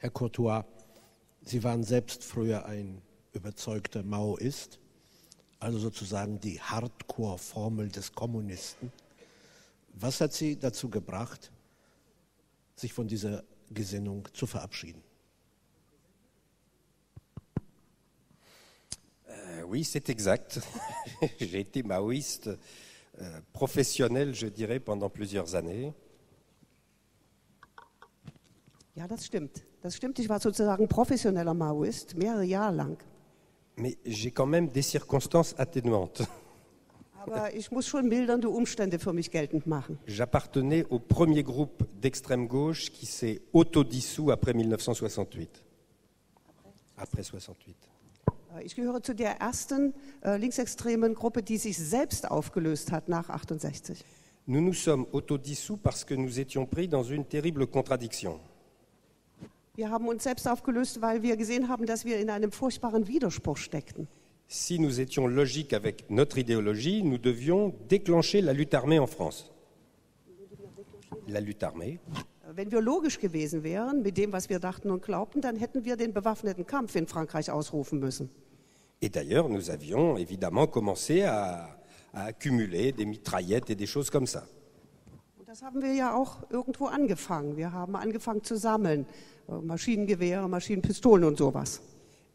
Herr Courtois, Sie waren selbst früher ein überzeugter Maoist, also sozusagen die Hardcore-Formel des Kommunisten. Was hat Sie dazu gebracht, sich von dieser Gesinnung zu verabschieden? Oui, c'est exact. J'ai été maoïste professionnel, je dirais, pendant plusieurs années. Ja, das stimmt. Das stimmt, ich war sozusagen professioneller Maoist, mehrere Jahre lang. Mais j'ai quand même des circonstances atténuantes. Aber ich muss schon mildernde Umstände für mich geltend machen. J'appartenais au premier groupe d'extrême gauche qui s'est autodissous après 1968. Après 68. Ich gehöre zu der ersten linksextremen Gruppe, die sich selbst aufgelöst hat nach 68. Nous nous sommes autodissous parce que nous étions pris dans une terrible contradiction. Wir haben uns selbst aufgelöst, weil wir gesehen haben, dass wir in einem furchtbaren Widerspruch steckten. Si nous étions logiques avec notre idéologie, nous devions déclencher la lutte armée en France. La lutte armée. Wenn wir logisch gewesen wären mit dem, was wir dachten und glaubten, dann hätten wir den bewaffneten Kampf in Frankreich ausrufen müssen. Et d'ailleurs, nous avions évidemment commencé à accumuler des mitraillettes et des choses comme ça. Und das haben wir ja auch irgendwo angefangen. Wir haben angefangen zu sammeln, Maschinengewehre, Maschinenpistolen und sowas.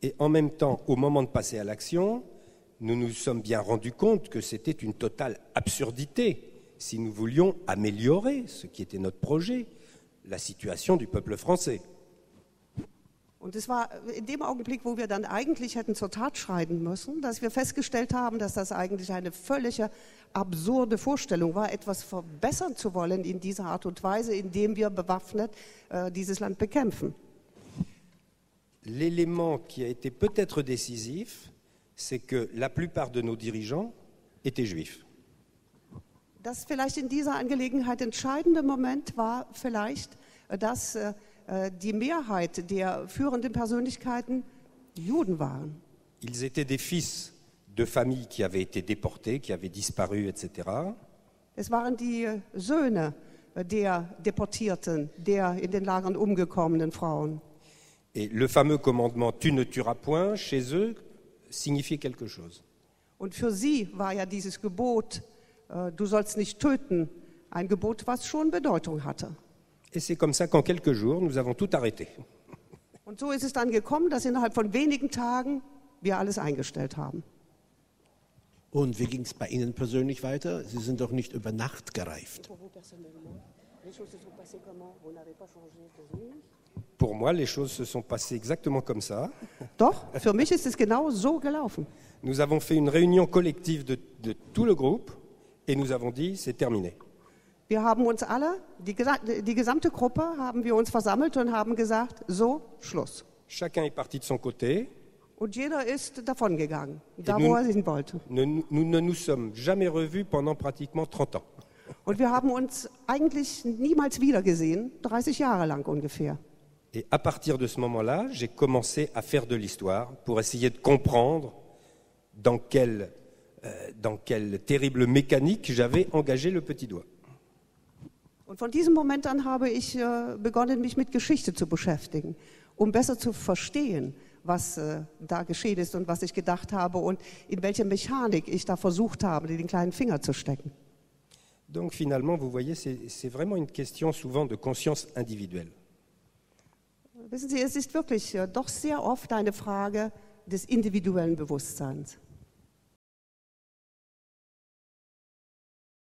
Et en même temps, au moment de passer à l'action, nous nous sommes bien rendus compte que c'était une totale absurdité si nous voulions améliorer ce qui était notre projet, la situation du peuple français. Und es war in dem Augenblick, wo wir dann eigentlich hätten zur Tat schreiten müssen, dass wir festgestellt haben, dass das eigentlich eine völlige absurde Vorstellung war, etwas verbessern zu wollen in dieser Art und Weise, indem wir bewaffnet dieses Land bekämpfen. L'élément qui a été peut-être décisif, c'est que la plupart de nos dirigeants étaient juifs. Das vielleicht in dieser Angelegenheit entscheidende Moment war vielleicht, dass die Mehrheit der führenden Persönlichkeiten Juden waren. Ils étaient des fils de familles qui avaient été déportées, qui avaient disparu, etc. Es waren die Söhne der Deportierten, der in den Lagern umgekommenen Frauen. Et le fameux commandement « tu ne tueras point » chez eux signifiait quelque chose. Und für sie war ja dieses Gebot, du sollst nicht töten, ein Gebot, was schon Bedeutung hatte. Et c'est comme ça qu'en quelques jours, nous avons tout arrêté. Und so ist es dann gekommen, dass innerhalb von wenigen Tagen wir alles eingestellt haben. Und wie ging es bei Ihnen persönlich weiter? Sie sind doch nicht über Nacht gereift. Pour moi, les choses se sont passées exactement comme ça. Doch, für mich ist es genau so gelaufen. Nous avons fait une réunion collective de tout le groupe et nous avons dit, c'est terminé. Wir haben uns alle, die gesamte Gruppe, haben wir uns versammelt und haben gesagt, so, Schluss. Chacun est parti de son côté. Und jeder ist davongegangen, da wo er hin wollte. Nous ne nous sommes jamais revus pendant pratiquement 30 ans. Und wir haben uns eigentlich niemals wiedergesehen, 30 Jahre lang ungefähr. Et à partir de ce moment-là, j'ai commencé à faire de l'histoire pour essayer de comprendre dans quelle terrible mécanique j'avais engagé le petit doigt. Und von diesem Moment an habe ich begonnen, mich mit Geschichte zu beschäftigen, um besser zu verstehen, was da geschehen ist und was ich gedacht habe und in welche Mechanik ich da versucht habe, den kleinen Finger zu stecken. Donc finalement, vous voyez, c'est vraiment une question souvent de conscience individuelle. Wissen Sie, es ist wirklich doch sehr oft eine Frage des individuellen Bewusstseins.